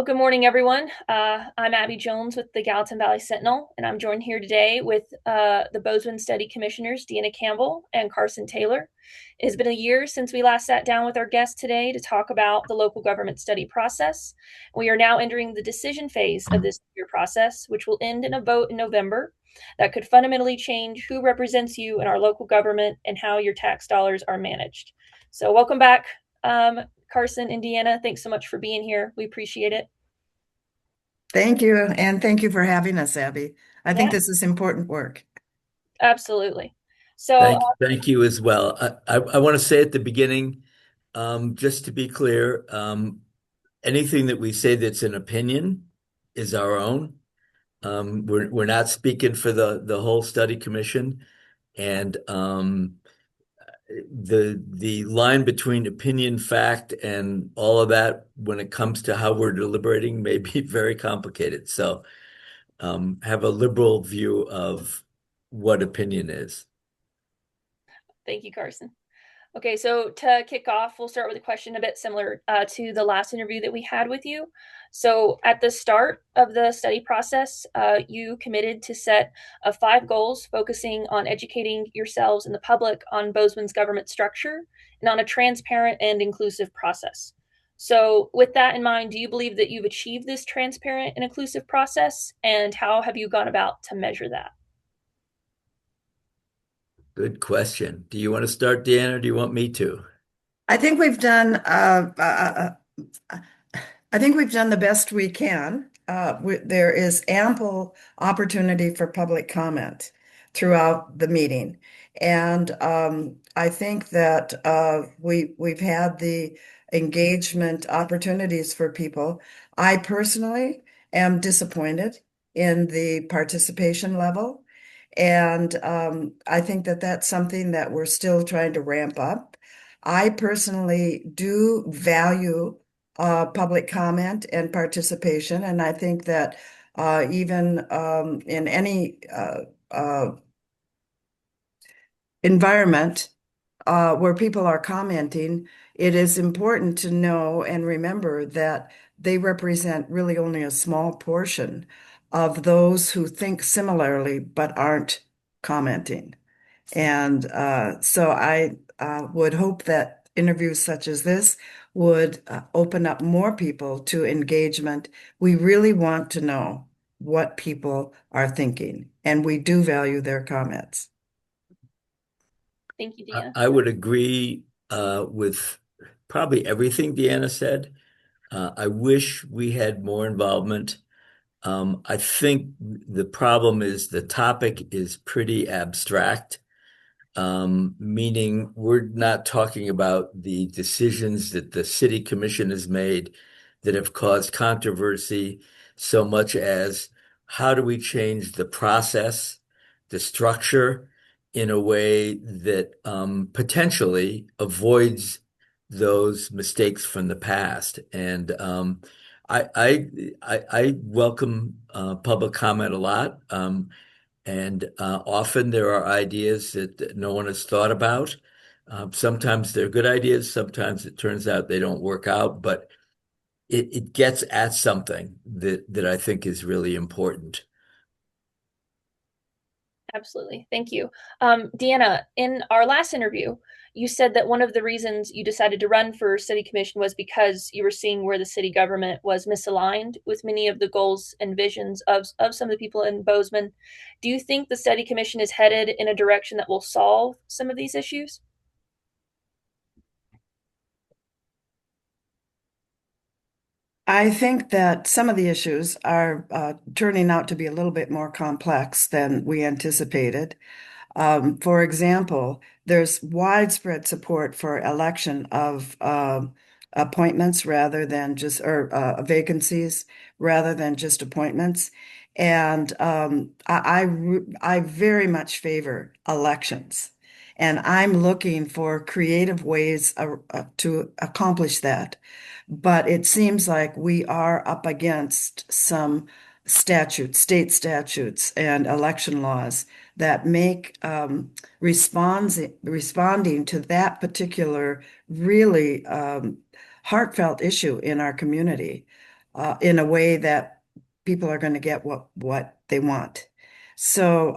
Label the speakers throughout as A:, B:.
A: Good morning, everyone. I'm Abby Jones with the Gallatin Valley Sentinel, and I'm joined here today with the Bozeman Study Commissioners, Deanna Campbell and Carson Taylor. It has been a year since we last sat down with our guests today to talk about the local government study process. We are now entering the decision phase of this year process, which will end in a vote in November that could fundamentally change who represents you in our local government and how your tax dollars are managed. So, welcome back, Carson and Deanna. Thanks so much for being here. We appreciate it.
B: Thank you. And thank you for having us, Abby. I think
A: Yeah,
B: this is important work.
A: absolutely. So,
C: Thank you as well. I want to say at the beginning, just to be clear, anything that we say that's an opinion is our own. We're not speaking for the whole study commission, and the line between opinion, fact, and all of that when it comes to how we're deliberating may be very complicated. So, have a liberal view of what opinion is.
A: thank you, Carson. Okay, so to kick off, we'll start with a question a bit similar to the last interview that we had with you. So, at the start of the study process, you committed to set 5 goals focusing on educating yourselves and the public on Bozeman's government structure and on a transparent and inclusive process. So, with that in mind, do you believe that you've achieved this transparent and inclusive process? And how have you gone about to measure that?
C: Good question. Do you want to start, Deanna, or do you want me to?
B: I think we've done I think we've done the best we can. There is ample opportunity for public comment throughout the meeting. And I think that we've had the engagement opportunities for people. I personally am disappointed in the participation level. And I think that that's something that we're still trying to ramp up. I personally do value public comment and participation, and I think that even in any environment where people are commenting, it is important to know and remember that they represent really only a small portion of those who think similarly but aren't commenting. And so I would hope that interviews such as this would open up more people to engagement. We really want to know what people are thinking, and we do value their comments.
A: Thank you,
C: I,
A: Deanna.
C: I would agree with probably everything Deanna said. I wish we had more involvement. I think the problem is the topic is pretty abstract, meaning we're not talking about the decisions that the city commission has made that have caused controversy so much as how do we change the process, the structure in a way that potentially avoids those mistakes from the past. And I welcome public comment a lot. And often there are ideas that no one has thought about. Sometimes they're good ideas, sometimes it turns out they don't work out, but it gets at something that I think is really important.
A: Absolutely. Thank you. Deanna, in our last interview, you said that one of the reasons you decided to run for city commission was because you were seeing where the city government was misaligned with many of the goals and visions of some of the people in Bozeman. Do you think the study commission is headed in a direction that will solve some of these issues?
B: I think that some of the issues are turning out to be a little bit more complex than we anticipated. For example, there's widespread support for election of appointments rather than just, or vacancies rather than just appointments. And I very much favor elections. And I'm looking for creative ways to accomplish that. But it seems like we are up against some statutes, state statutes, and election laws that make responding to that particular really heartfelt issue in our community in a way that people are going to get what they want. So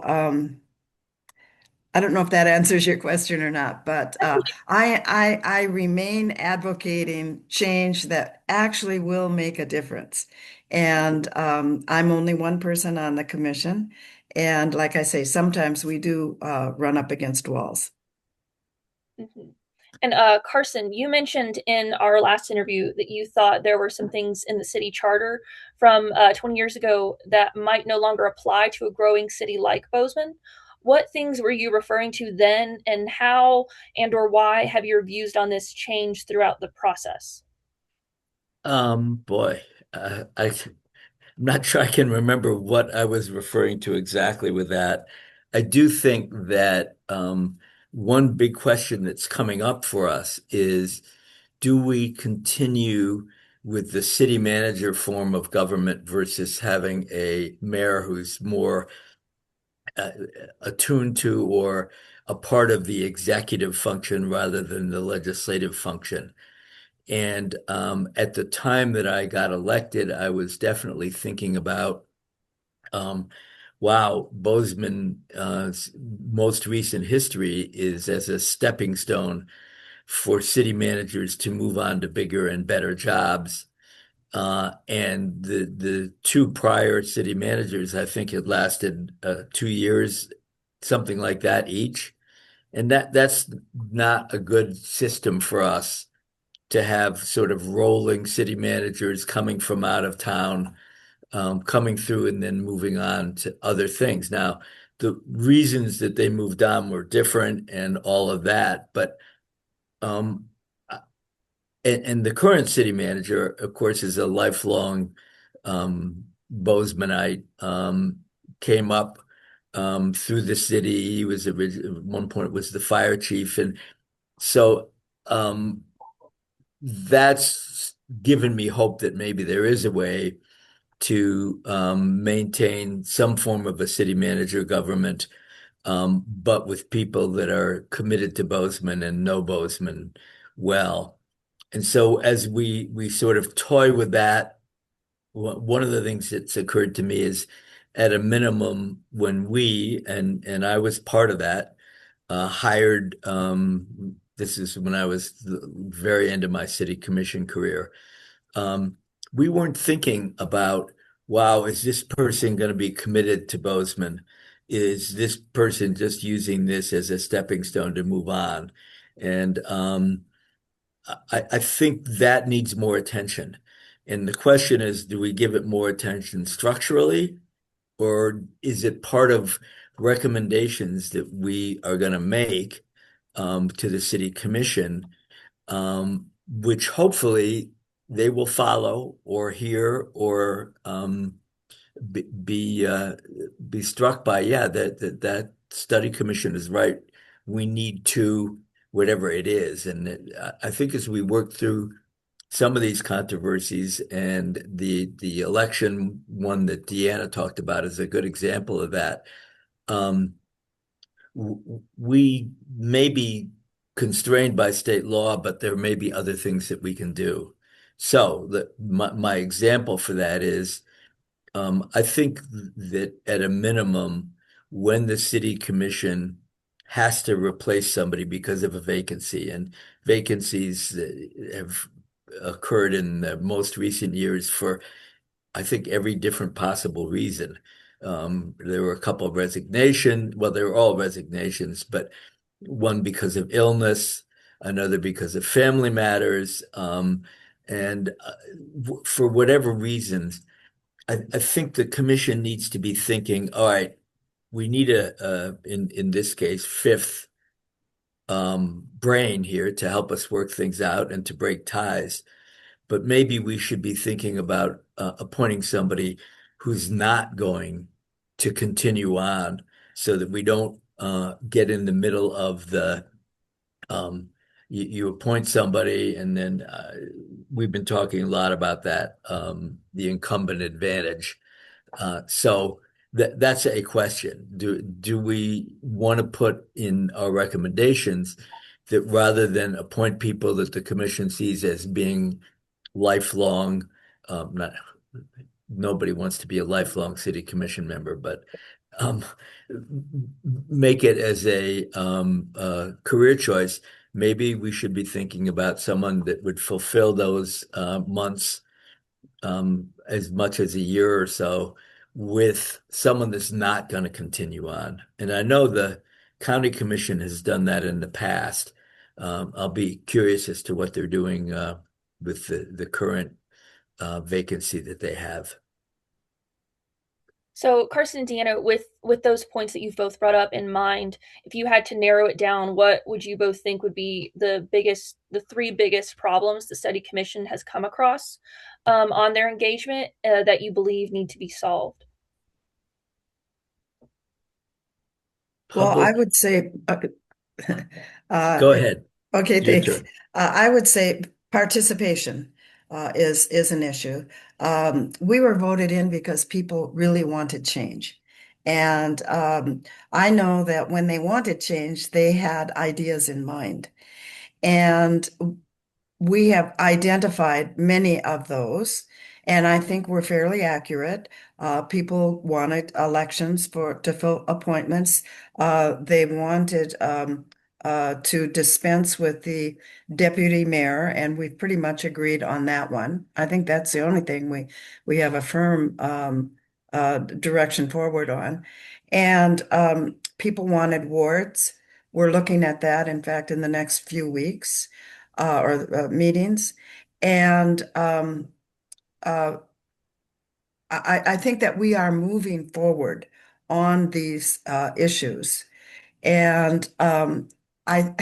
B: I don't know if that answers your question or not, but I remain advocating change that actually will make a difference. And I'm only one person on the commission. And like I say, sometimes we do run up against walls.
A: Mhm. And Carson, you mentioned in our last interview that you thought there were some things in the city charter from 20 years ago that might no longer apply to a growing city like Bozeman. What things were you referring to then, and how and or why have your views on this changed throughout the process?
C: Boy, I'm not sure I can remember what I was referring to exactly with that. I do think that one big question that's coming up for us is, do we continue with the city manager form of government versus having a mayor who's more uh, attuned to or a part of the executive function rather than the legislative function? And at the time that I got elected, I was definitely thinking about, um, wow, Bozeman's most recent history is as a stepping stone for city managers to move on to bigger and better jobs. And the two prior city managers, I think, had lasted 2 years, something like that each. And that's not a good system for us to have sort of rolling city managers coming from out of town, coming through and then moving on to other things. Now, the reasons that they moved on were different and all of that, but um, and the current city manager, of course, is a lifelong Bozemanite. Came up through the city. He was at one point was the fire chief, and so that's given me hope that maybe there is a way to maintain some form of a city manager government, but with people that are committed to Bozeman and know Bozeman well. And so as we sort of toy with that, one of the things that's occurred to me is at a minimum when we and I was part of that hired this is when I was the very end of my city commission career. Um, we weren't thinking about, wow, is this person going to be committed to Bozeman? Is this person just using this as a stepping stone to move on? And I think that needs more attention. And the question is, do we give it more attention structurally, or is it part of recommendations that we are going to make to the city commission, which hopefully they will follow or hear or be be, uh, be struck by? Yeah, that study commission is right. We need to whatever it is, and I think as we work through some of these controversies, and the election one that Deanna talked about is a good example of that. Um, we may be constrained by state law, but there may be other things that we can do. So my example for that is I think that at a minimum, when the city commission has to replace somebody because of a vacancy, and vacancies have occurred in the most recent years for, I think, every different possible reason. There were a couple of resignations. Well, they were all resignations, but one because of illness, another because of family matters, and for whatever reasons. I think the commission needs to be thinking, all right, we need in this case, fifth brain here to help us work things out and to break ties. But maybe we should be thinking about appointing somebody who's not going to continue on so that we don't get in the middle of the you appoint somebody and then we've been talking a lot about that, the incumbent advantage. So that's a question. Do we want to put in our recommendations that rather than appoint people that the commission sees as being lifelong not nobody wants to be a lifelong city commission member, but um, make it as a career choice. Maybe we should be thinking about someone that would fulfill those months as much as a year or so with someone that's not going to continue on. And I know the county commission has done that in the past. I'll be curious as to what they're doing with the current vacancy that they have.
A: So, Carson and Deanna, with those points that you've both brought up in mind, if you had to narrow it down, what would you both think would be the three biggest problems the study commission has come across on their engagement that you believe need to be solved?
B: Well, I
C: Public,
B: would say, uh,
C: go ahead.
B: okay,
C: Your
B: thanks.
C: turn.
B: I would say participation is an issue. We were voted in because people really wanted change. And I know that when they wanted change, they had ideas in mind. And we have identified many of those, and I think we're fairly accurate. People wanted elections to fill appointments. They wanted to dispense with the deputy mayor, and we've pretty much agreed on that one. I think that's the only thing we have a firm direction forward on. And people wanted wards. We're looking at that, in fact, in the next few weeks or meetings. And uh, I think that we are moving forward on these issues. And I,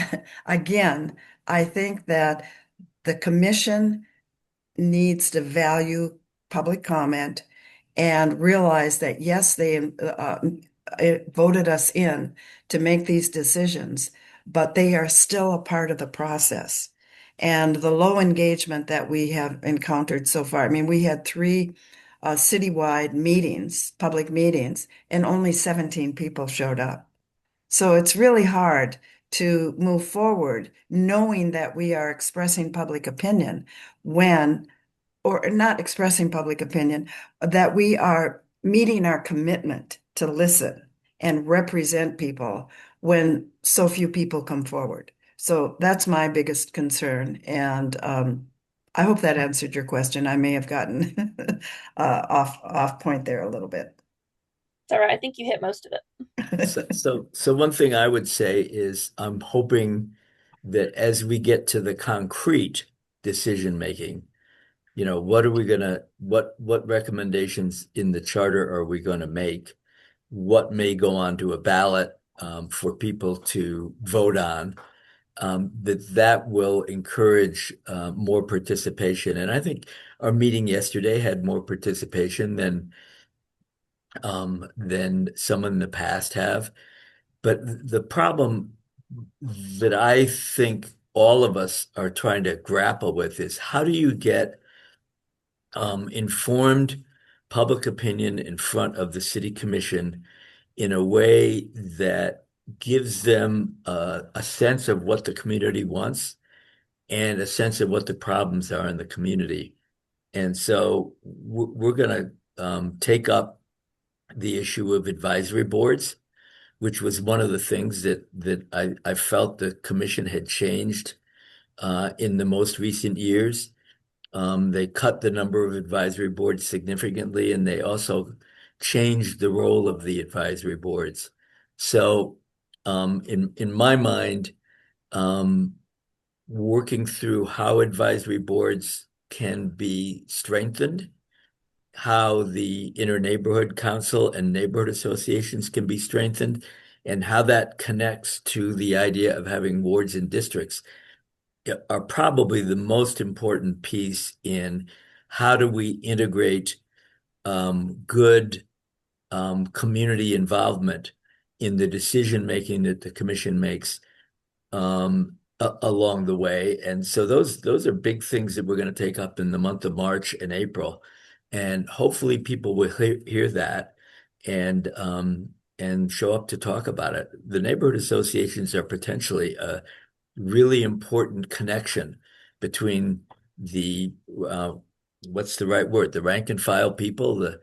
B: again, I think that the commission needs to value public comment and realize that, yes, they voted us in to make these decisions, but they are still a part of the process. And the low engagement that we have encountered so far, I mean, we had three citywide meetings, public meetings, and only 17 people showed up. So it's really hard to move forward knowing that we are expressing public opinion when or not expressing public opinion, that we are meeting our commitment to listen and represent people when so few people come forward. So that's my biggest concern. And I hope that answered your question. I may have gotten off point there a little bit.
A: It's all right. I think you hit most of it.
C: So one thing I would say is I'm hoping that as we get to the concrete decision making, what are we gonna, what recommendations in the charter are we gonna make? What may go onto a ballot for people to vote on? That will encourage more participation. And I think our meeting yesterday had more participation than some in the past have. But the problem that I think all of us are trying to grapple with is how do you get informed public opinion in front of the city commission in a way that gives them a sense of what the community wants and a sense of what the problems are in the community. And so we're going to take up the issue of advisory boards, which was one of the things that I felt the commission had changed in the most recent years. They cut the number of advisory boards significantly, and they also changed the role of the advisory boards. So, in my mind, um, working through how advisory boards can be strengthened, how the inter-neighborhood council and neighborhood associations can be strengthened, and how that connects to the idea of having wards and districts are probably the most important piece in how do we integrate good community involvement in the decision making that the commission makes along the way. And so those are big things that we're going to take up in the month of March and April. And hopefully people will hear that and show up to talk about it. The neighborhood associations are potentially a really important connection between the what's the right word? The rank and file people,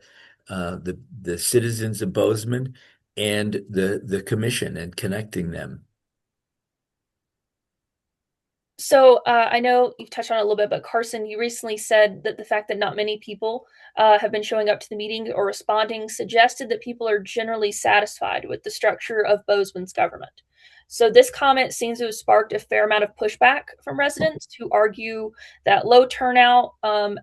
C: the citizens of Bozeman, and the commission, and connecting them.
A: So I know you've touched on it a little bit, but Carson, you recently said that the fact that not many people have been showing up to the meeting or responding suggested that people are generally satisfied with the structure of Bozeman's government. So this comment seems to have sparked a fair amount of pushback from residents who argue that low turnout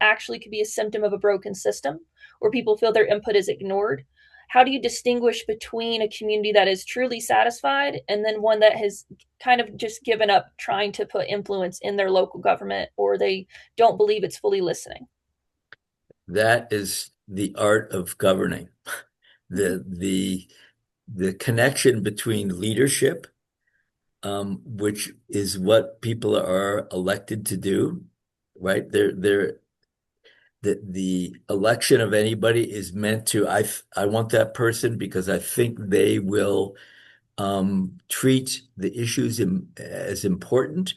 A: actually could be a symptom of a broken system, where people feel their input is ignored. How do you distinguish between a community that is truly satisfied and then one that has kind of just given up trying to put influence in their local government, or they don't believe it's fully listening?
C: That is the art of governing. The the connection between leadership, which is what people are elected to do, right? The election of anybody is meant to, I want that person because I think they will treat the issues as important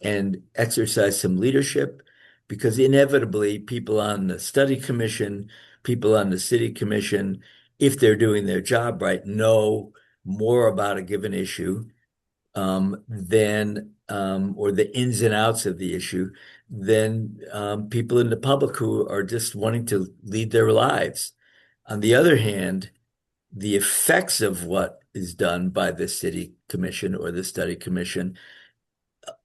C: and exercise some leadership, because inevitably people on the study commission, people on the city commission, if they're doing their job right, know more about a given issue than or the ins and outs of the issue than people in the public who are just wanting to lead their lives. On the other hand, the effects of what is done by the city commission or the study commission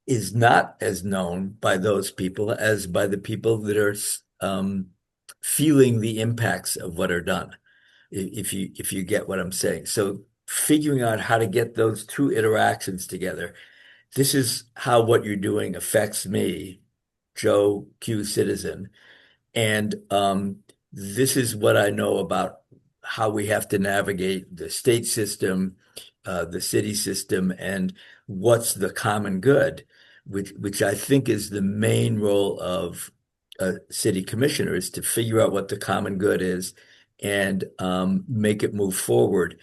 C: is not as known by those people as by the people that are feeling the impacts of what are done. If you get what I'm saying. So figuring out how to get those two interactions together. This is how what you're doing affects me, Joe Q citizen. And this is what I know about how we have to navigate the state system, the city system, and what's the common good, which I think is the main role of a city commissioner, is to figure out what the common good is and make it move forward.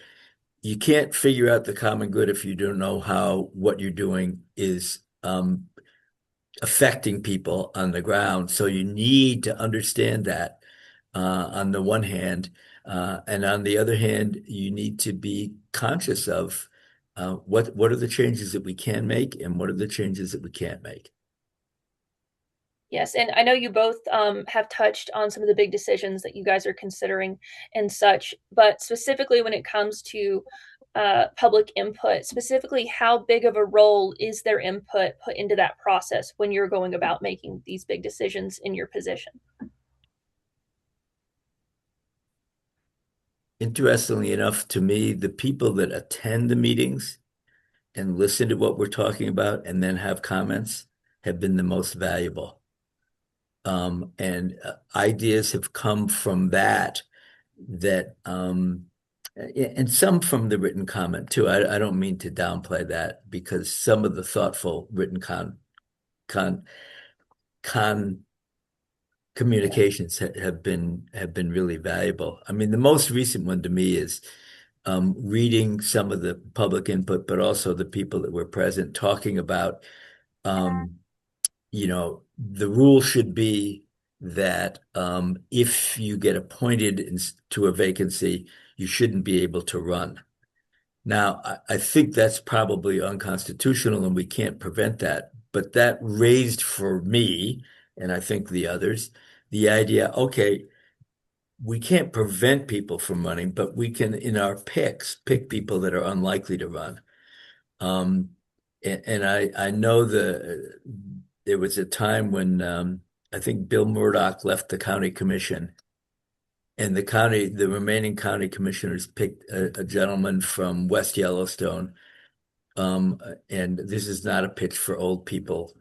C: You can't figure out the common good if you don't know how what you're doing is affecting people on the ground. So you need to understand that on the one hand, and on the other hand, you need to be conscious of what are the changes that we can make and what are the changes that we can't make.
A: Yes, and I know you both have touched on some of the big decisions that you guys are considering and such, but specifically when it comes to public input, specifically, how big of a role is their input put into that process when you're going about making these big decisions in your position?
C: Interestingly enough, to me, the people that attend the meetings and listen to what we're talking about and then have comments have been the most valuable. And ideas have come from that and some from the written comment too. I don't mean to downplay that, because some of the thoughtful written con con communications have been really valuable. I mean, the most recent one to me is reading some of the public input, but also the people that were present talking about um, the rule should be that if you get appointed to a vacancy, you shouldn't be able to run. Now, I think that's probably unconstitutional and we can't prevent that. But that raised for me, and I think the others, the idea, okay, we can't prevent people from running, but we can, in our picks, pick people that are unlikely to run. And I know there was a time when I think Bill Murdoch left the county commission, and the remaining county commissioners picked a gentleman from West Yellowstone. And this is not a pitch for old people,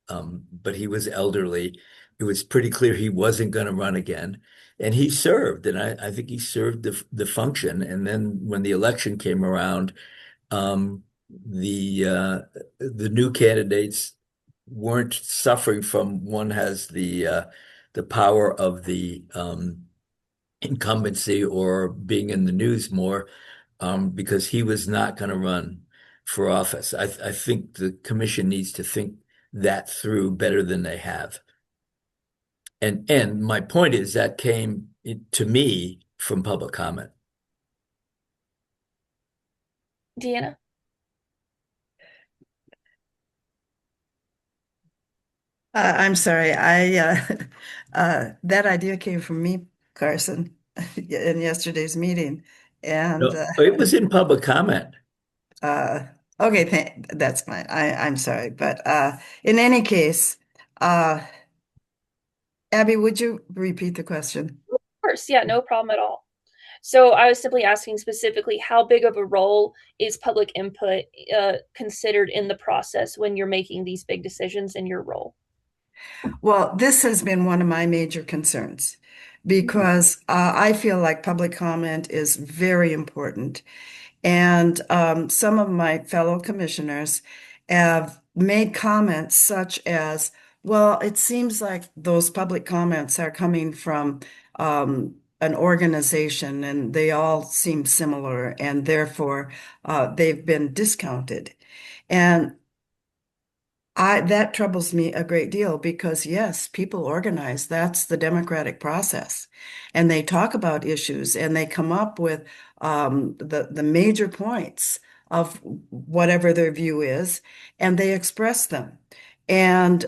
C: but he was elderly. It was pretty clear he wasn't going to run again. And he served, and I think he served the function. And then when the election came around, um, the new candidates weren't suffering from one has the power of the incumbency or being in the news more, because he was not going to run for office. I think the commission needs to think that through better than they have. And my point is that came to me from public comment.
A: Deanna?
B: I'm sorry. I that idea came from me, Carson, in yesterday's meeting, and
C: No, it was in public comment.
B: uh, okay, that's fine. I'm sorry, but in any case, uh, Abby, would you repeat the question?
A: Of course, yeah, no problem at all. So I was simply asking specifically how big of a role is public input considered in the process when you're making these big decisions in your role?
B: Well, this has been one of my major concerns because I feel like public comment is very important. And some of my fellow commissioners have made comments such as, well, it seems like those public comments are coming from an organization and they all seem similar, and therefore they've been discounted. And that troubles me a great deal because yes, people organize. That's the democratic process. And they talk about issues and they come up with the major points of whatever their view is, and they express them. And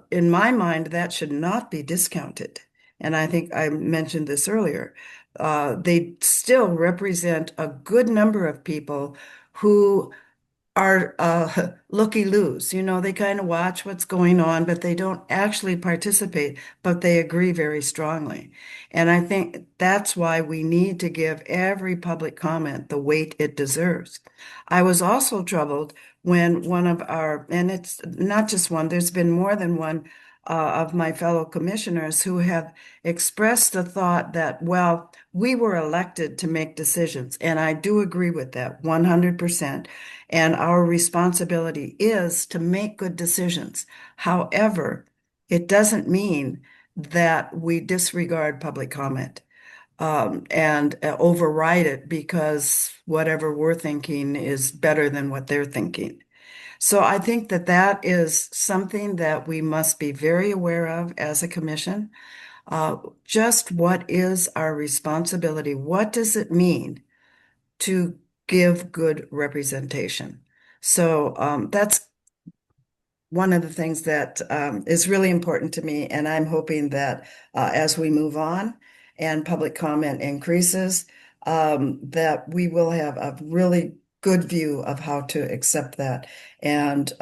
B: in my mind, that should not be discounted. And I think I mentioned this earlier. They still represent a good number of people who are looky-loos. You know, they kind of watch what's going on, but they don't actually participate, but they agree very strongly. And I think that's why we need to give every public comment the weight it deserves. I was also troubled when one of our, and it's not just one, there's been more than one of my fellow commissioners who have expressed the thought that, well, we were elected to make decisions. And I do agree with that 100%. And our responsibility is to make good decisions. However, it doesn't mean that we disregard public comment and override it because whatever we're thinking is better than what they're thinking. So I think that that is something that we must be very aware of as a commission. Just what is our responsibility? What does it mean to give good representation? So that's one of the things that is really important to me. And I'm hoping that as we move on and public comment increases, that we will have a really good view of how to accept that and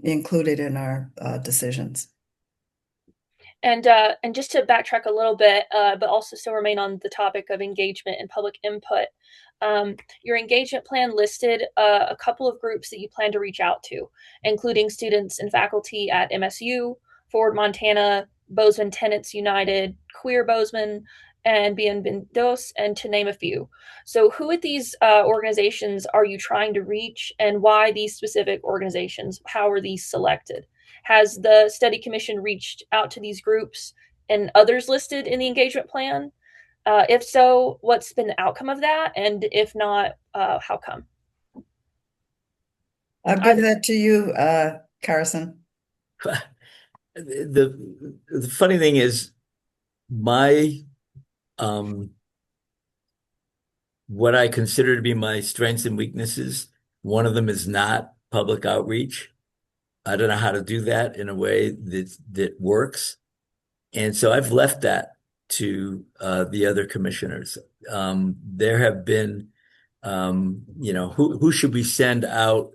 B: include it in our decisions.
A: And just to backtrack a little bit, but also still remain on the topic of engagement and public input, your engagement plan listed a couple of groups that you plan to reach out to, including students and faculty at MSU, Forward Montana, Bozeman Tenants United, Queer Bozeman, and Bienvenidos, and to name a few. So, who at these organizations are you trying to reach, and why these specific organizations? How are these selected? Has the study commission reached out to these groups and others listed in the engagement plan? If so, what's been the outcome of that? And if not, how come?
B: I'll give
A: Either.
B: that to you, Carson.
C: The funny thing is my um what I consider to be my strengths and weaknesses, one of them is not public outreach. I don't know how to do that in a way that works. And so I've left that to the other commissioners. There have been, who should we send out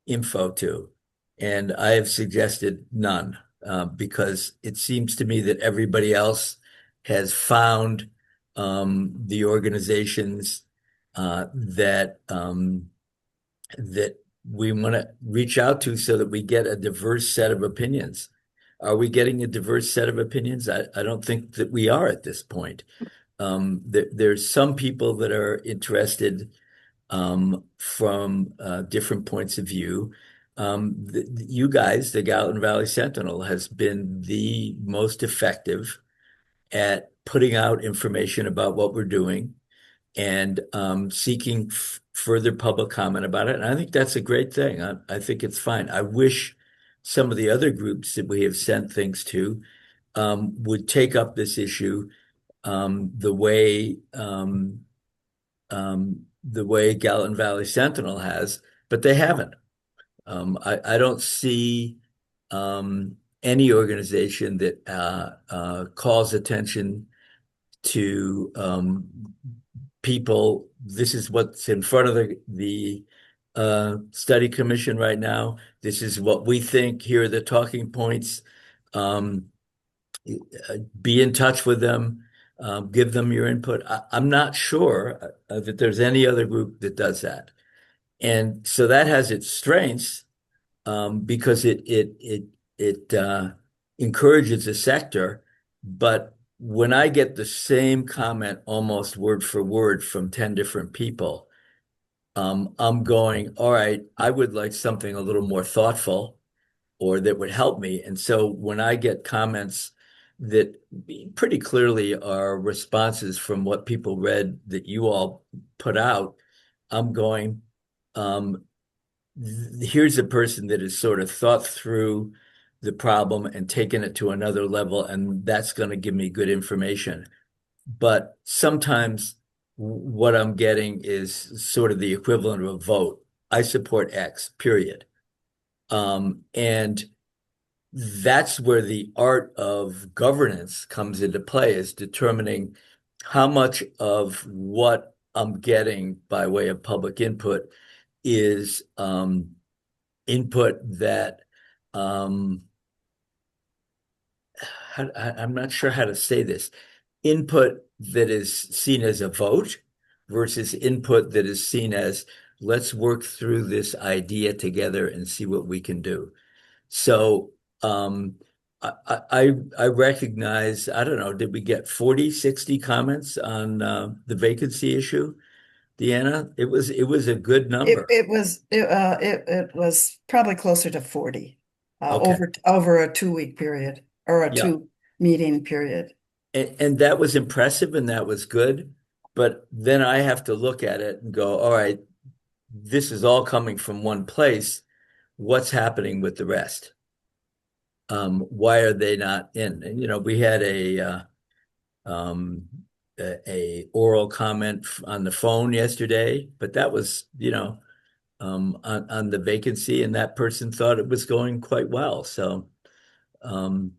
C: info to? And I have suggested none because it seems to me that everybody else has found the organizations that we want to reach out to so that we get a diverse set of opinions. Are we getting a diverse set of opinions? I don't think that we are at this point. There's some people that are interested from different points of view. You guys, the Gallatin Valley Sentinel, has been the most effective at putting out information about what we're doing and seeking further public comment about it. And I think that's a great thing. I think it's fine. I wish some of the other groups that we have sent things to would take up this issue the way Gallatin Valley Sentinel has, but they haven't. I don't see any organization that calls attention to people. This is what's in front of the study commission right now. This is what we think. Here are the talking points. Um, be in touch with them, give them your input. I'm not sure that there's any other group that does that. And so that has its strengths because it encourages the sector. But when I get the same comment almost word for word from 10 different people, I'm going, all right, I would like something a little more thoughtful or that would help me. And so when I get comments that pretty clearly are responses from what people read that you all put out, I'm going, um, here's a person that has sort of thought through the problem and taken it to another level, and that's going to give me good information. But sometimes what I'm getting is sort of the equivalent of a vote. I support X, period. And that's where the art of governance comes into play, is determining how much of what I'm getting by way of public input is input that um, I'm not sure how to say this, input that is seen as a vote versus input that is seen as let's work through this idea together and see what we can do. So I recognize, I don't know, did we get 40, 60 comments on the vacancy issue, Deanna? It was a good number.
B: It was probably closer to 40
C: Okay.
B: over a 2 week period or a
C: Yeah.
B: two meeting period.
C: And that was impressive and that was good. But then I have to look at it and go, all right, this is all coming from one place. What's happening with the rest? Why are they not in? And, we had um, a oral comment on the phone yesterday, but that was, on the vacancy, and that person thought it was going quite well. So um,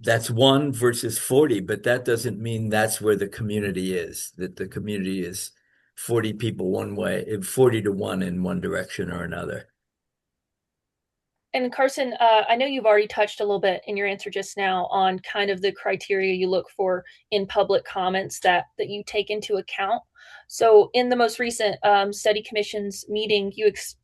C: that's one versus 40, but that doesn't mean that's where the community is, that the community is 40 people one way, 40 to one in one direction or another.
A: And Carson, I know you've already touched a little bit in your answer just now on kind of the criteria you look for in public comments that you take into account. So, in the most recent study commission's meeting,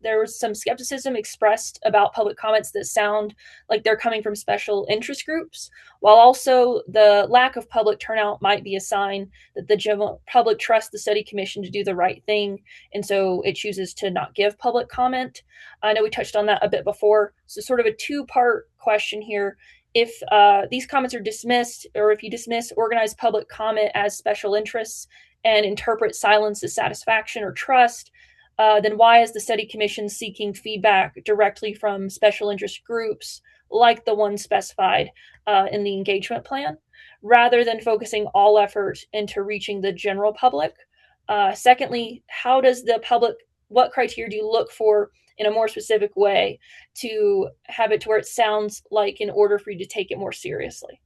A: there was some skepticism expressed about public comments that sound like they're coming from special interest groups, while also the lack of public turnout might be a sign that the general public trusts the study commission to do the right thing, and so it chooses to not give public comment. I know we touched on that a bit before. So, sort of a two-part question here. If these comments are dismissed, or if you dismiss organized public comment as special interests and interpret silence as satisfaction or trust, then why is the study commission seeking feedback directly from special interest groups like the one specified in the engagement plan, rather than focusing all effort into reaching the general public? Secondly, how does the public, what criteria do you look for in a more specific way to have it to where it sounds like in order for you to take it more seriously?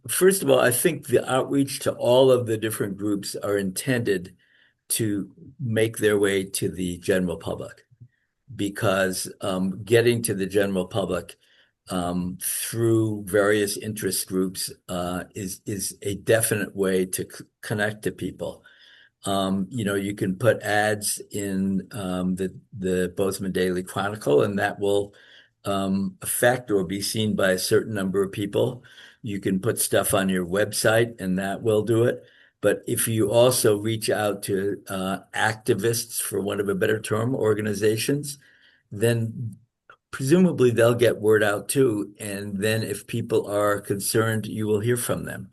C: First of all, I think the outreach to all of the different groups are intended to make their way to the general public because getting to the general public through various interest groups is a definite way to connect to people. You can put ads in the Bozeman Daily Chronicle, and that will affect or be seen by a certain number of people. You can put stuff on your website, and that will do it. But if you also reach out to activists, for want of a better term, organizations, then presumably they'll get word out too. And then if people are concerned, you will hear from them.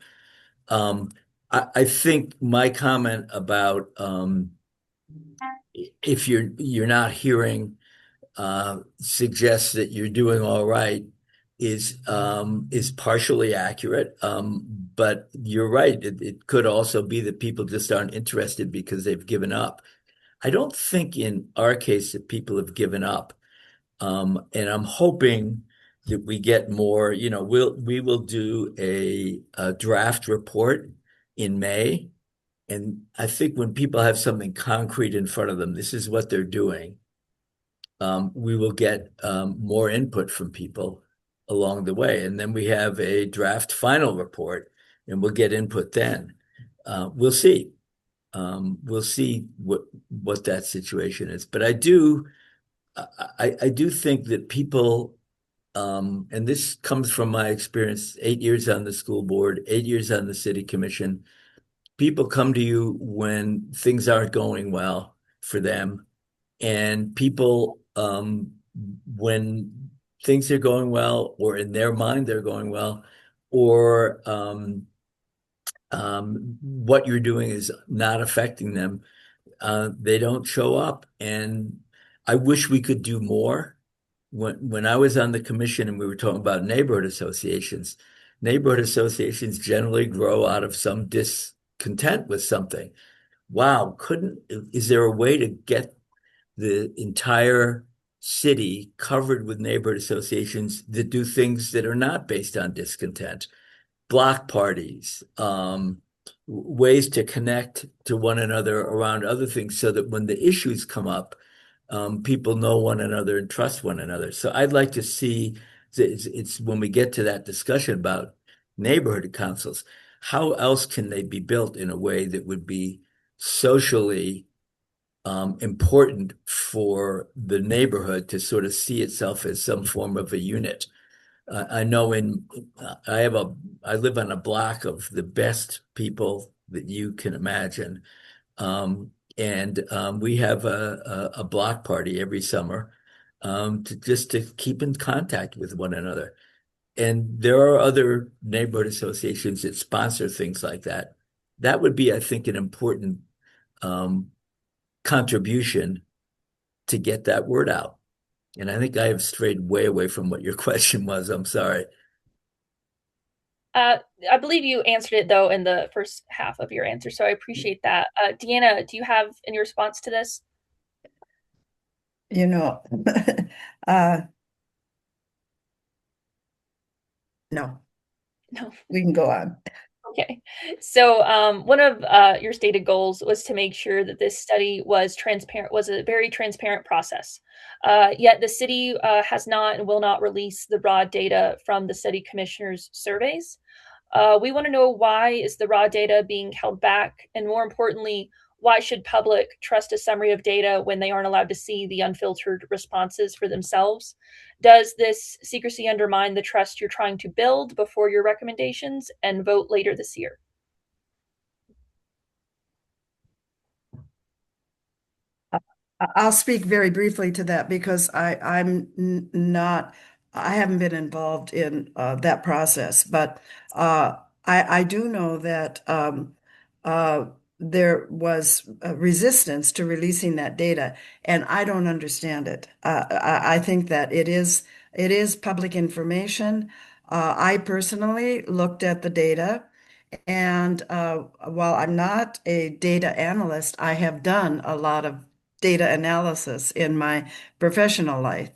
C: Um, I think my comment about if you're not hearing suggests that you're doing all right. is partially accurate. But you're right. It could also be that people just aren't interested because they've given up. I don't think in our case that people have given up. And I'm hoping that we get more, we will do a draft report in May. And I think when people have something concrete in front of them, this is what they're doing, we will get more input from people along the way. And then we have a draft final report and we'll get input then. We'll see. We'll see what that situation is. But I do think that people, and this comes from my experience, 8 years on the school board, 8 years on the city commission. People come to you when things aren't going well for them, and people, when things are going well, or in their mind they're going well, or what you're doing is not affecting them, they don't show up. And I wish we could do more. When I was on the commission and we were talking about neighborhood associations generally grow out of some discontent with something. Wow, is there a way to get the entire city covered with neighborhood associations that do things that are not based on discontent? Block parties, ways to connect to one another around other things so that when the issues come up, people know one another and trust one another. So I'd like to see, it's when we get to that discussion about neighborhood councils, how else can they be built in a way that would be socially important for the neighborhood to sort of see itself as some form of a unit. I know I live on a block of the best people that you can imagine. And we have a block party every summer, to keep in contact with one another. And there are other neighborhood associations that sponsor things like that. That would be, I think, an important um, contribution to get that word out. And I think I have strayed way away from what your question was. I'm sorry.
A: Uh, I believe you answered it though in the first half of your answer, so I appreciate that. Deanna, do you have any response to this?
B: You know, uh, no,
A: No.
B: we can go on.
A: Okay. So, one of your stated goals was to make sure that this study was transparent, was a very transparent process. Yet the city has not and will not release the raw data from the city commissioners' surveys. We want to know, why is the raw data being held back? And more importantly, why should public trust a summary of data when they aren't allowed to see the unfiltered responses for themselves? Does this secrecy undermine the trust you're trying to build before your recommendations and vote later this year?
B: I'll speak very briefly to that because I haven't been involved in that process, but I do know that uh, there was resistance to releasing that data, and I don't understand it. I think that it is public information. I personally looked at the data. And while I'm not a data analyst, I have done a lot of data analysis in my professional life.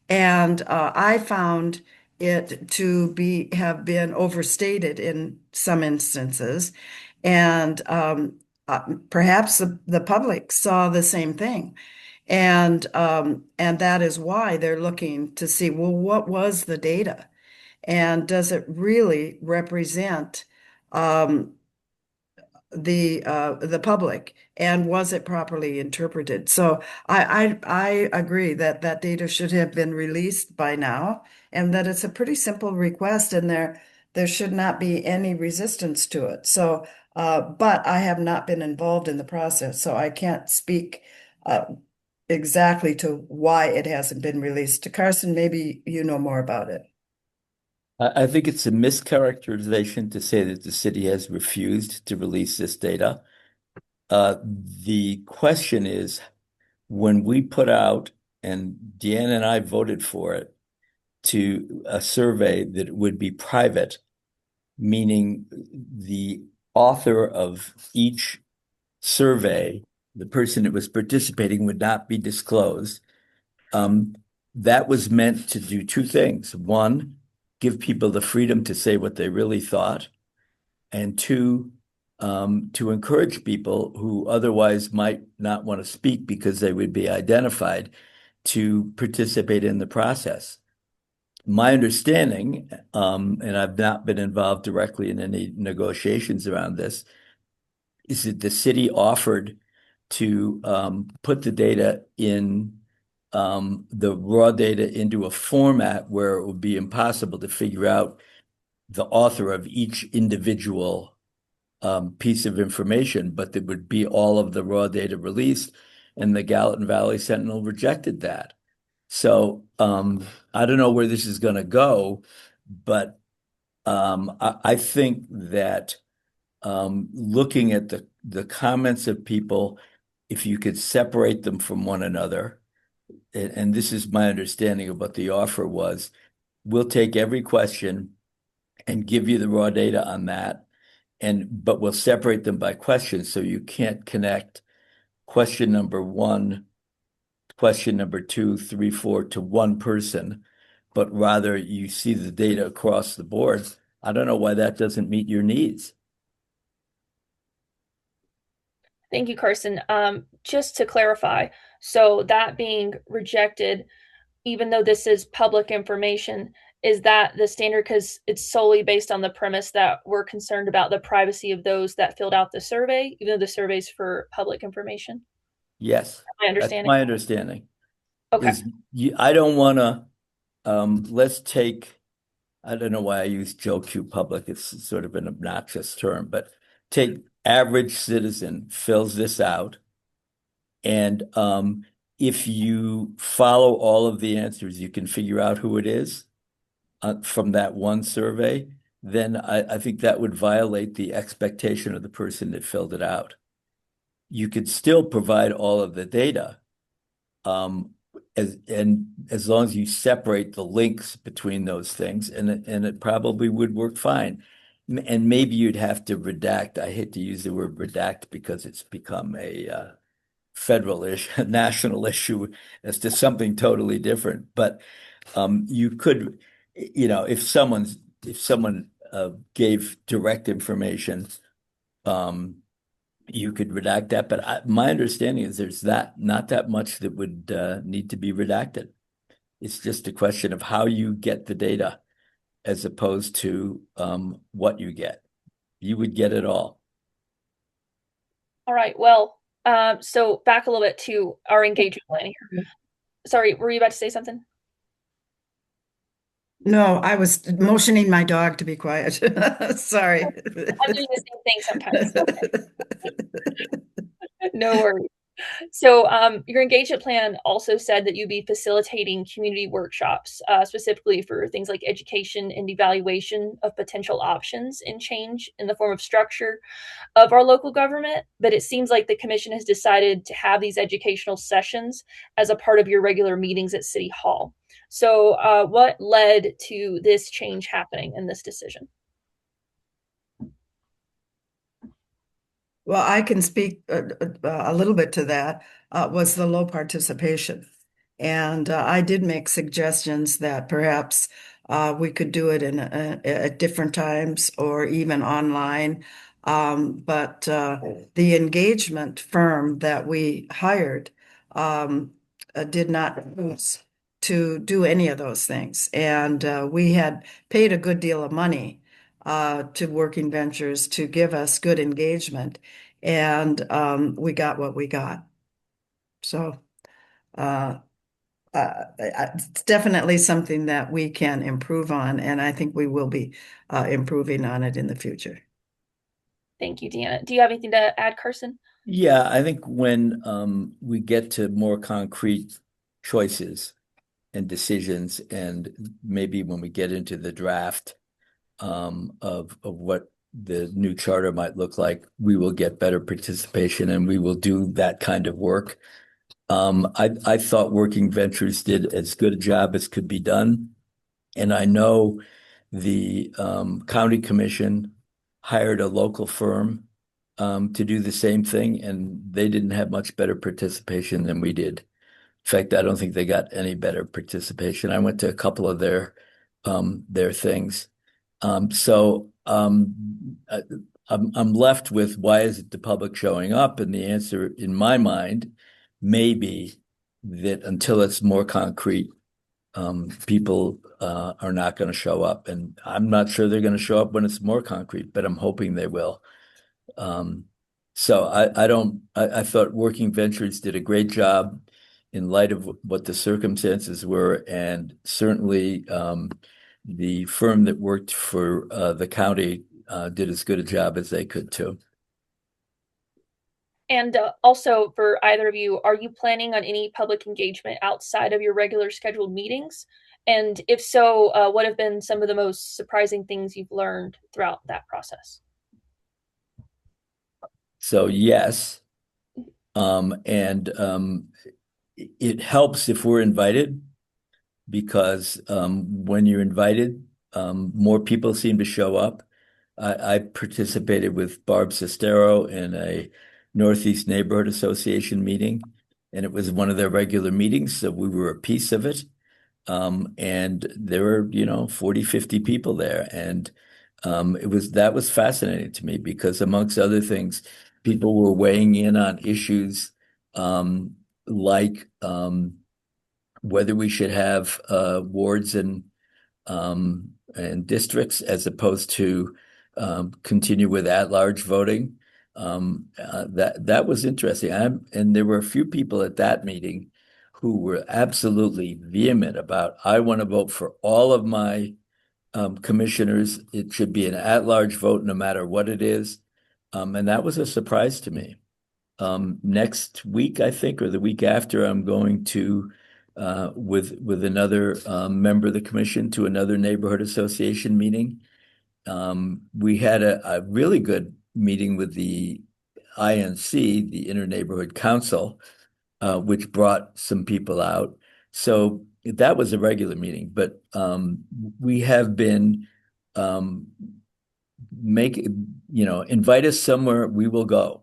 B: And I found it to be have been overstated in some instances. And perhaps the public saw the same thing. And that is why they're looking to see, well, what was the data? And does it really represent um, the public, and was it properly interpreted? So I agree that that data should have been released by now, and that it's a pretty simple request, and there should not be any resistance to it. So, but I have not been involved in the process, so I can't speak exactly to why it hasn't been released. Carson, maybe you know more about it.
C: I think it's a mischaracterization to say that the city has refused to release this data. The question is, when we put out, and Deanna and I voted for it, to a survey that would be private, meaning the author of each survey, the person that was participating, would not be disclosed. Um, that was meant to do two things. One, give people the freedom to say what they really thought, and two, to encourage people who otherwise might not want to speak because they would be identified to participate in the process. My understanding, and I've not been involved directly in any negotiations around this, is that the city offered to put the data in the raw data into a format where it would be impossible to figure out the author of each individual piece of information, but there would be all of the raw data released, and the Gallatin Valley Sentinel rejected that. So I don't know where this is going to go, but I think that looking at the comments of people, if you could separate them from one another, and this is my understanding of what the offer was, we'll take every question and give you the raw data on that, but we'll separate them by questions so you can't connect question number one, question number two, three, four to one person, but rather you see the data across the board. I don't know why that doesn't meet your needs.
A: Thank you, Carson. Just to clarify, so that being rejected, even though this is public information, is that the standard because it's solely based on the premise that we're concerned about the privacy of those that filled out the survey, even though the survey's for public information?
C: Yes,
A: My
C: that's
A: understanding.
C: my understanding.
A: Okay.
C: Is I don't want to, let's take, I don't know why I use Joe Q Public. It's sort of an obnoxious term, but take average citizen fills this out. And if you follow all of the answers, you can figure out who it is from that one survey. Then I think that would violate the expectation of the person that filled it out. You could still provide all of the data, um, as long as you separate the links between those things, and it probably would work fine. And maybe you'd have to redact. I hate to use the word redact because it's become a federal issue, national issue as to something totally different. But you could, if someone gave direct information, you could redact that. But my understanding is there's not that much that would need to be redacted. It's just a question of how you get the data as opposed to what you get. You would get it all.
A: All right. Well, so back a little bit to our engagement plan here. Sorry, were you about to say something?
B: No, I was motioning my dog to be quiet. Sorry.
A: I'm doing the same thing sometimes. No worries. So, your engagement plan also said that you'd be facilitating community workshops, specifically for things like education and evaluation of potential options and change in the form of structure of our local government. But it seems like the commission has decided to have these educational sessions as a part of your regular meetings at City Hall. So, what led to this change happening in this decision?
B: Well, I can speak a little bit to that, was the low participation. And I did make suggestions that perhaps we could do it at different times or even online. But the engagement firm that we hired did not choose to do any of those things. And we had paid a good deal of money to Working Ventures to give us good engagement, and we got what we got. So it's definitely something that we can improve on, and I think we will be improving on it in the future.
A: Thank you, Deanna. Do you have anything to add, Carson?
C: Yeah, I think when we get to more concrete choices and decisions, and maybe when we get into the draft of what the new charter might look like, we will get better participation and we will do that kind of work. I thought Working Ventures did as good a job as could be done And I know the county commission hired a local firm to do the same thing, and they didn't have much better participation than we did. In fact, I don't think they got any better participation. I went to a couple of their things. I'm left with why isn't the public showing up? And the answer in my mind may be that until it's more concrete, people are not going to show up. And I'm not sure they're going to show up when it's more concrete, but I'm hoping they will. Um, I thought Working Ventures did a great job in light of what the circumstances were, and certainly the firm that worked for the county did as good a job as they could too.
A: And also, for either of you, are you planning on any public engagement outside of your regular scheduled meetings? And if so, what have been some of the most surprising things you've learned throughout that process?
C: So yes, and it helps if we're invited because when you're invited, more people seem to show up. I participated with Barb Sestero in a Northeast Neighborhood Association meeting, and it was one of their regular meetings, so we were a piece of it. And there were, 40, 50 people there. And that was fascinating to me because amongst other things, people were weighing in on issues like whether we should have wards and districts as opposed to continue with at-large voting. That was interesting. And there were a few people at that meeting who were absolutely vehement about, I want to vote for all of my commissioners. It should be an at-large vote no matter what it is. And that was a surprise to me. Next week, I think, or the week after, I'm going to with another member of the commission to another neighborhood association meeting. We had a really good meeting with the INC, the Inter Neighborhood Council, which brought some people out. So that was a regular meeting, but we have been make invite us somewhere, we will go.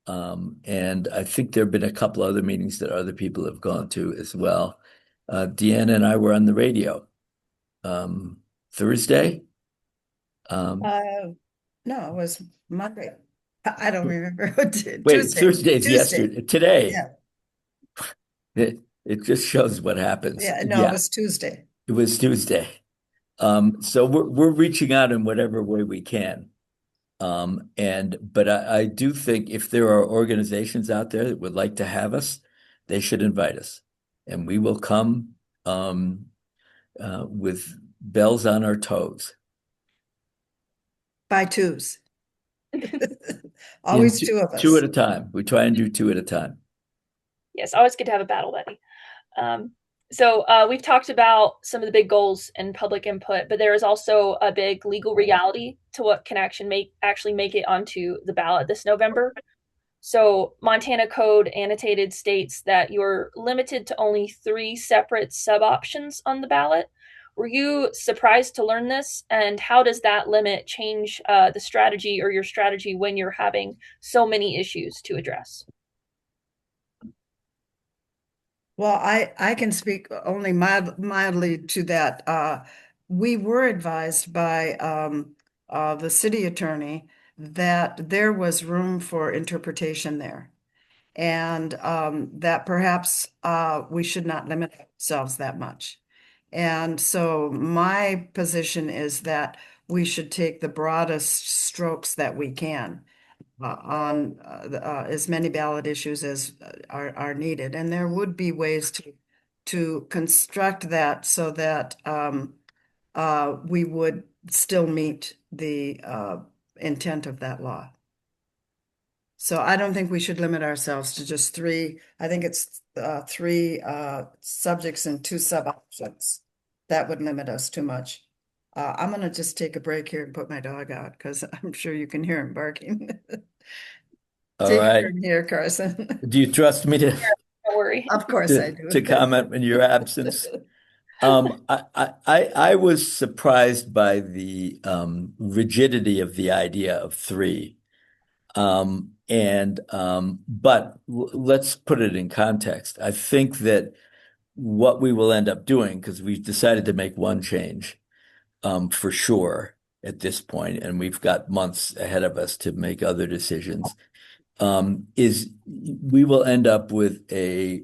C: And I think there have been a couple other meetings that other people have gone to as well. Deanna and I were on the radio Thursday. Um,
B: Uh, no, it was Monday. I don't remember what
C: Wait,
B: Tuesday.
C: Thursday's
B: Tuesday.
C: yesterday. Today.
B: Yeah.
C: It just shows what happens.
B: Yeah. No, it
C: Yeah,
B: was Tuesday.
C: it was Tuesday. So we're reaching out in whatever way we can. But I do think if there are organizations out there that would like to have us, they should invite us. And we will come with bells on our toes.
B: By twos.
C: In
B: Always two of
C: two
B: us.
C: at a time. We try and do two at a time.
A: Yes, always good to have a battle buddy. So we've talked about some of the big goals and public input, but there is also a big legal reality to what can actually make it onto the ballot this November. So Montana Code annotated states that you're limited to only 3 separate sub options on the ballot. Were you surprised to learn this? And how does that limit change the strategy or your strategy when you're having so many issues to address?
B: Well, I can speak only mildly to that. We were advised by the city attorney that there was room for interpretation there, and that perhaps we should not limit ourselves that much. And so my position is that we should take the broadest strokes that we can on as many ballot issues as are needed. And there would be ways to construct that so that we would still meet the intent of that law. So I don't think we should limit ourselves to just three. I think it's three subjects and 2 sub-options. That would limit us too much. I'm going to just take a break here and put my dog out because I'm sure you can hear him barking.
C: All
B: Take it
C: right.
B: from here, Carson.
C: Do you trust me to
A: Don't worry.
B: Of course I
C: to,
B: do.
C: to comment in your absence? I was surprised by the rigidity of the idea of three. But let's put it in context. I think that what we will end up doing, because we've decided to make one change, for sure at this point, and we've got months ahead of us to make other decisions, is we will end up with a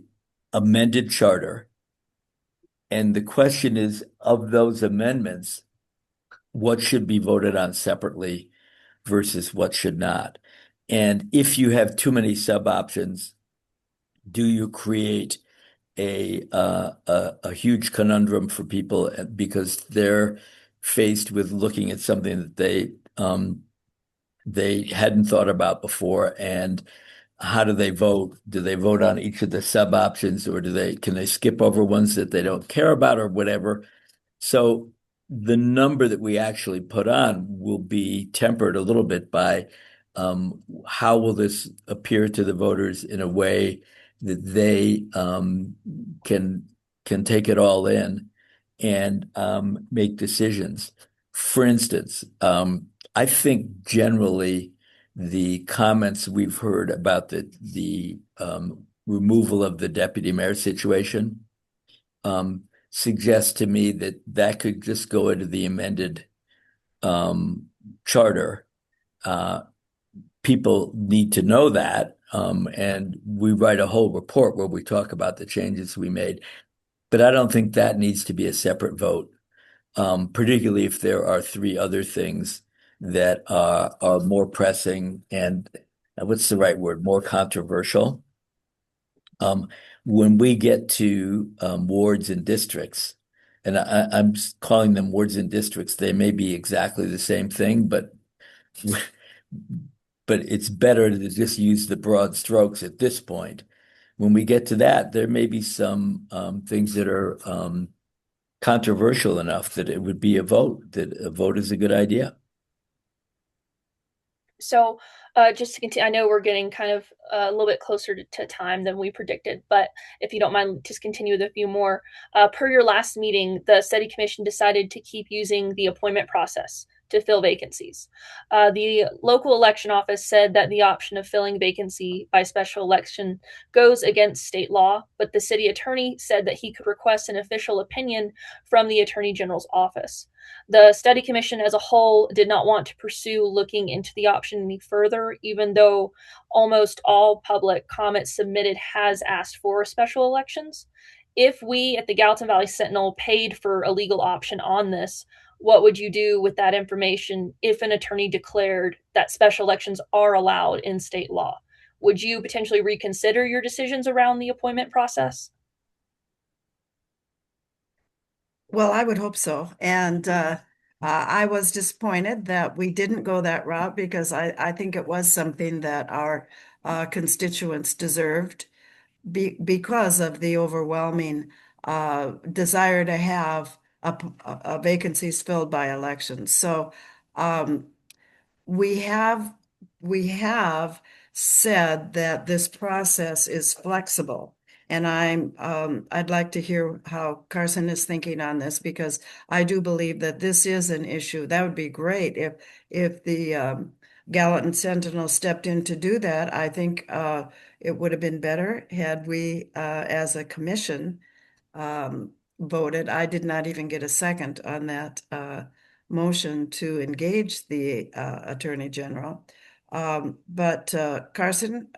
C: amended charter. And the question is, of those amendments, what should be voted on separately versus what should not? And if you have too many sub options, do you create a huge conundrum for people because they're faced with looking at something that they hadn't thought about before, and how do they vote? Do they vote on each of the sub options, or can they skip over ones that they don't care about or whatever? So the number that we actually put on will be tempered a little bit by how will this appear to the voters in a way that they can can take it all in and make decisions. For instance, I think generally the comments we've heard about the removal of the deputy mayor situation suggests to me that that could just go into the amended charter. Uh, People need to know that, and we write a whole report where we talk about the changes we made. But I don't think that needs to be a separate vote, particularly if there are three other things that are more pressing and what's the right word, more controversial. Um, when we get to wards and districts, and I'm calling them wards and districts, they may be exactly the same thing, but it's better to just use the broad strokes at this point. When we get to that, there may be some things that are controversial enough that it would be a vote, that a vote is a good idea.
A: So, just to continue, I know we're getting kind of a little bit closer to time than we predicted, but if you don't mind, just continue with a few more. Per your last meeting, the study commission decided to keep using the appointment process to fill vacancies. The local election office said that the option of filling vacancy by special election goes against state law, but the city attorney said that he could request an official opinion from the attorney general's office. The study commission as a whole did not want to pursue looking into the option any further, even though almost all public comment submitted has asked for special elections. If we at the Gallatin Valley Sentinel paid for a legal option on this, what would you do with that information if an attorney declared that special elections are allowed in state law? Would you potentially reconsider your decisions around the appointment process?
B: Well, I would hope so. And I was disappointed that we didn't go that route because I think it was something that our constituents deserved because of the overwhelming desire to have vacancies filled by elections. So um, we have we have said that this process is flexible. And I'd like to hear how Carson is thinking on this because I do believe that this is an issue. That would be great if the Gallatin Sentinel stepped in to do that. I think it would have been better had we, as a commission, voted. I did not even get a second on that motion to engage the Attorney General. But Carson,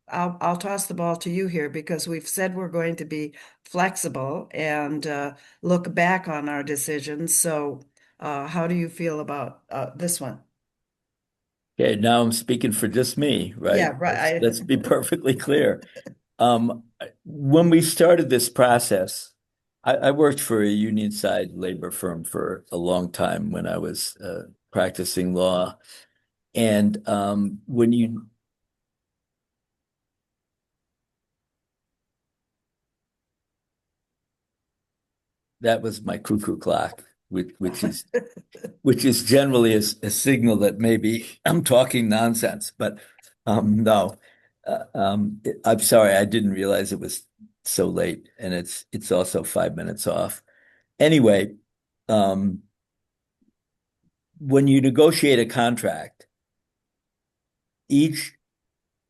B: I'll toss the ball to you here because we've said we're going to be flexible and look back on our decisions. So, how do you feel about this one?
C: Okay, now I'm speaking for just me,
B: Yeah,
C: right?
B: right.
C: Let's be perfectly clear. When we started this process, I worked for a union side labor firm for a long time when I was practicing law. And when you that was my cuckoo clock, which is generally a signal that maybe I'm talking nonsense, but no. I'm sorry, I didn't realize it was so late, and it's also 5 minutes off. Anyway, um, when you negotiate a contract, each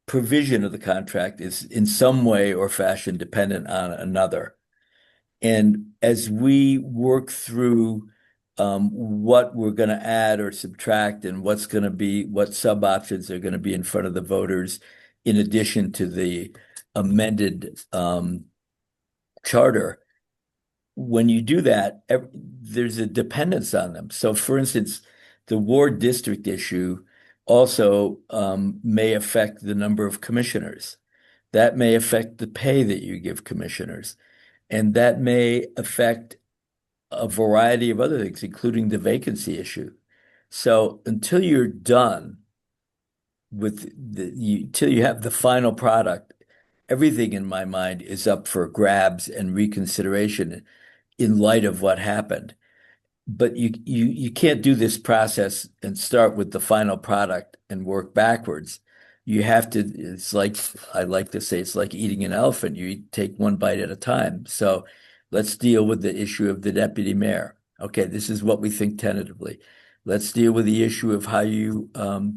C: provision of the contract is in some way or fashion dependent on another. And as we work through what we're going to add or subtract and what's going to be, what sub options are going to be in front of the voters, in addition to the amended charter, when you do that, there's a dependence on them. So, for instance, the ward district issue also may affect the number of commissioners. That may affect the pay that you give commissioners. And that may affect a variety of other things, including the vacancy issue. So until you're done with till you have the final product, everything in my mind is up for grabs and reconsideration in light of what happened. But you can't do this process and start with the final product and work backwards. You have to, it's like, I like to say, it's like eating an elephant. You take one bite at a time. So let's deal with the issue of the deputy mayor. Okay, this is what we think tentatively. Let's deal with the issue of how you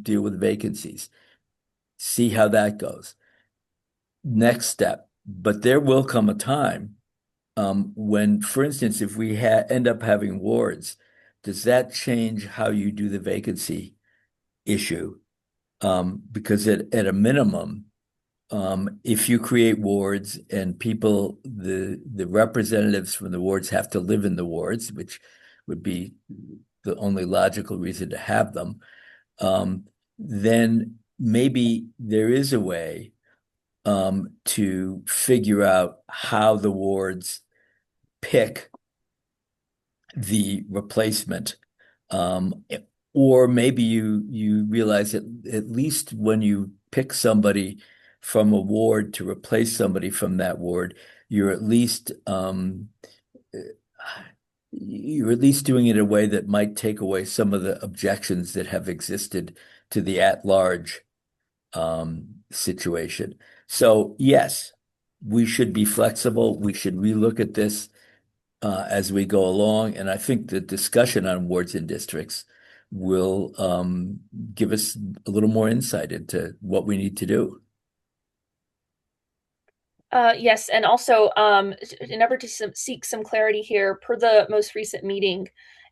C: deal with vacancies. See how that goes. Next step. But there will come a time when, for instance, if we end up having wards, does that change how you do the vacancy issue? Because at a minimum, if you create wards and people, the representatives from the wards have to live in the wards, which would be the only logical reason to have them, then maybe there is a way to figure out how the wards pick the replacement. Um, or maybe you realize that at least when you pick somebody from a ward to replace somebody from that ward, you're at least you're at least doing it in a way that might take away some of the objections that have existed to the at-large situation. So yes, we should be flexible. We should relook at this as we go along. And I think the discussion on wards and districts will give us a little more insight into what we need to do.
A: Yes, and also, in order to seek some clarity here, per the most recent meeting,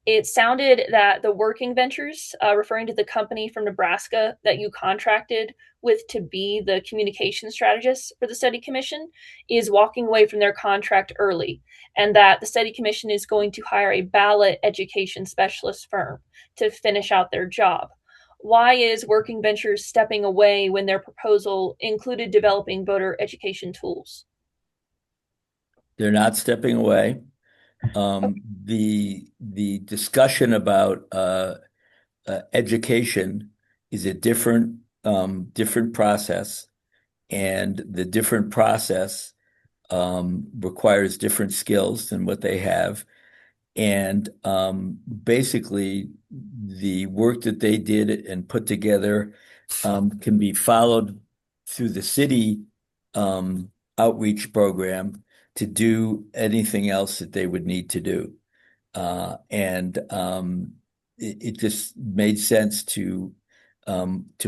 A: it sounded that the working ventures, referring to the company from Nebraska that you contracted with to be the communication strategist for the study commission, is walking away from their contract early, and that the study commission is going to hire a ballot education specialist firm to finish out their job. Why is Working Ventures stepping away when their proposal included developing voter education tools?
C: They're not stepping away.
A: Okay.
C: The discussion about education is a different process, and the different process requires different skills than what they have. And basically, the work that they did and put together can be followed through the city outreach program to do anything else that they would need to do. And it just made sense to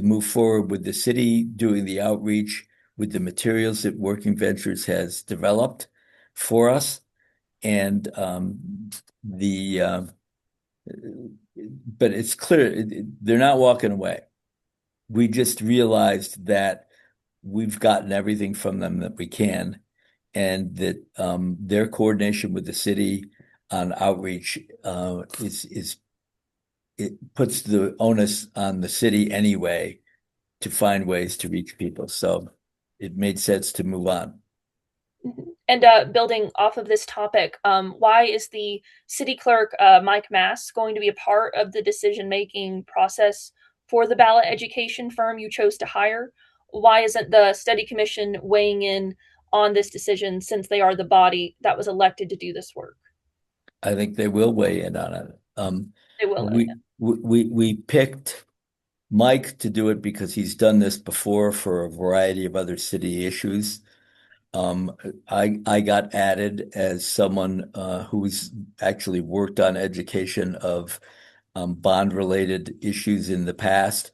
C: move forward with the city doing the outreach with the materials that Working Ventures has developed for us. And the but it's clear they're not walking away. We just realized that we've gotten everything from them that we can, and that their coordination with the city on outreach is it puts the onus on the city anyway to find ways to reach people. So it made sense to move on.
A: And building off of this topic, why is the city clerk, Mike Mass, going to be a part of the decision making process for the ballot education firm you chose to hire? Why isn't the study commission weighing in on this decision since they are the body that was elected to do this work?
C: I think they will weigh in on it.
A: They will.
C: We picked Mike to do it because he's done this before for a variety of other city issues. Um, I got added as someone who's actually worked on education of bond-related issues in the past,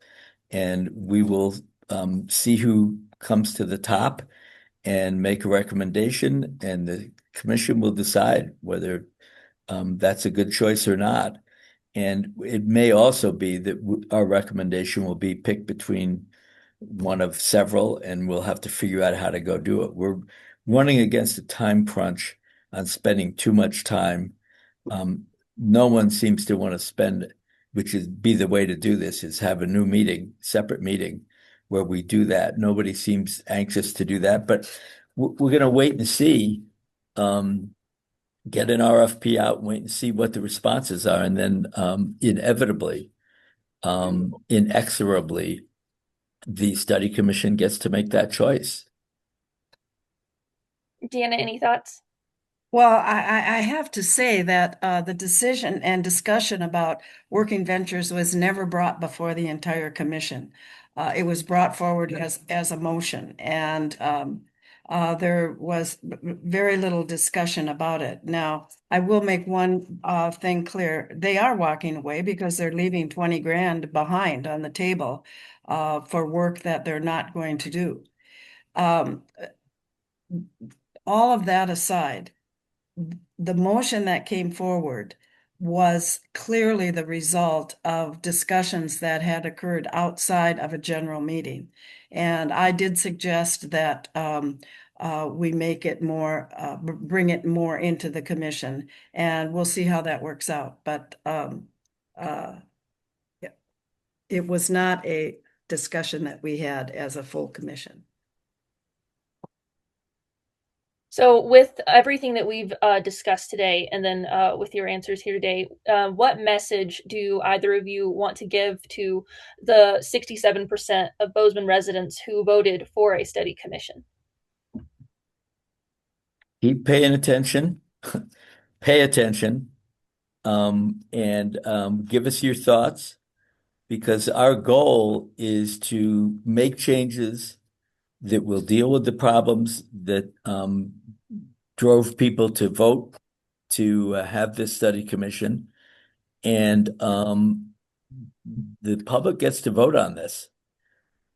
C: and we will see who comes to the top and make a recommendation, and the commission will decide whether that's a good choice or not. And it may also be that our recommendation will be picked between one of several, and we'll have to figure out how to go do it. We're running against a time crunch on spending too much time. Um, no one seems to want to spend, which is be the way to do this, is have a new meeting, separate meeting where we do that. Nobody seems anxious to do that, but we're going to wait and see. Um, get an RFP out and wait and see what the responses are. And then inevitably, inexorably, the study commission gets to make that choice.
A: Deanna, any thoughts?
B: Well, I have to say that the decision and discussion about working ventures was never brought before the entire commission. It was brought forward as a motion, and there was very little discussion about it. Now, I will make one thing clear. They are walking away because they're leaving 20 grand behind on the table for work that they're not going to do. Um, all of that aside, the motion that came forward was clearly the result of discussions that had occurred outside of a general meeting. And I did suggest that we make it more, bring it more into the commission, and we'll see how that works out. But uh, it was not a discussion that we had as a full commission.
A: So, with everything that we've discussed today, and then with your answers here today, what message do either of you want to give to the 67% of Bozeman residents who voted for a study commission?
C: Keep paying attention, pay attention, and give us your thoughts because our goal is to make changes that will deal with the problems that drove people to vote to have this study commission. And the public gets to vote on this.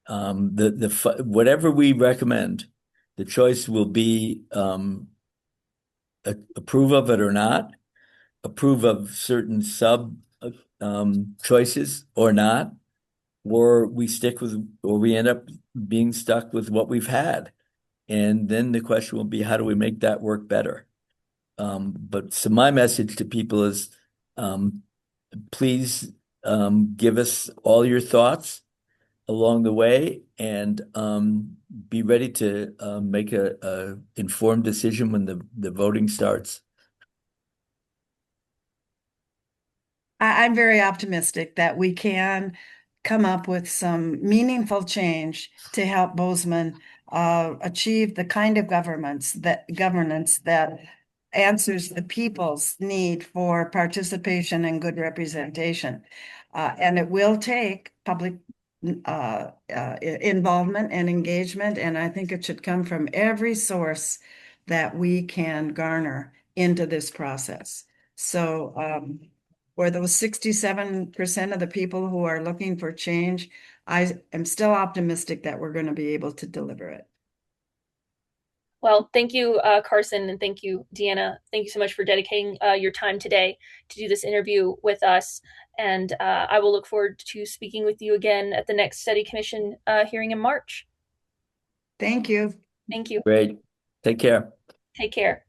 C: Whatever we recommend, the choice will be approve of it or not, approve of certain sub choices or not, or we end up being stuck with what we've had. And then the question will be, how do we make that work better? But so my message to people is, um, please give us all your thoughts along the way and be ready to make a informed decision when the voting starts.
B: I'm very optimistic that we can come up with some meaningful change to help Bozeman achieve the kind of governance that answers the people's need for participation and good representation. And it will take public involvement and engagement, and I think it should come from every source that we can garner into this process. So for those 67% of the people who are looking for change, I am still optimistic that we're going to be able to deliver it.
A: Well, thank you, Carson, and thank you, Deanna. Thank you so much for dedicating your time today to do this interview with us. And I will look forward to speaking with you again at the next study commission hearing in March.
B: Thank you.
A: Thank you.
C: Great. Take care.
A: Take care.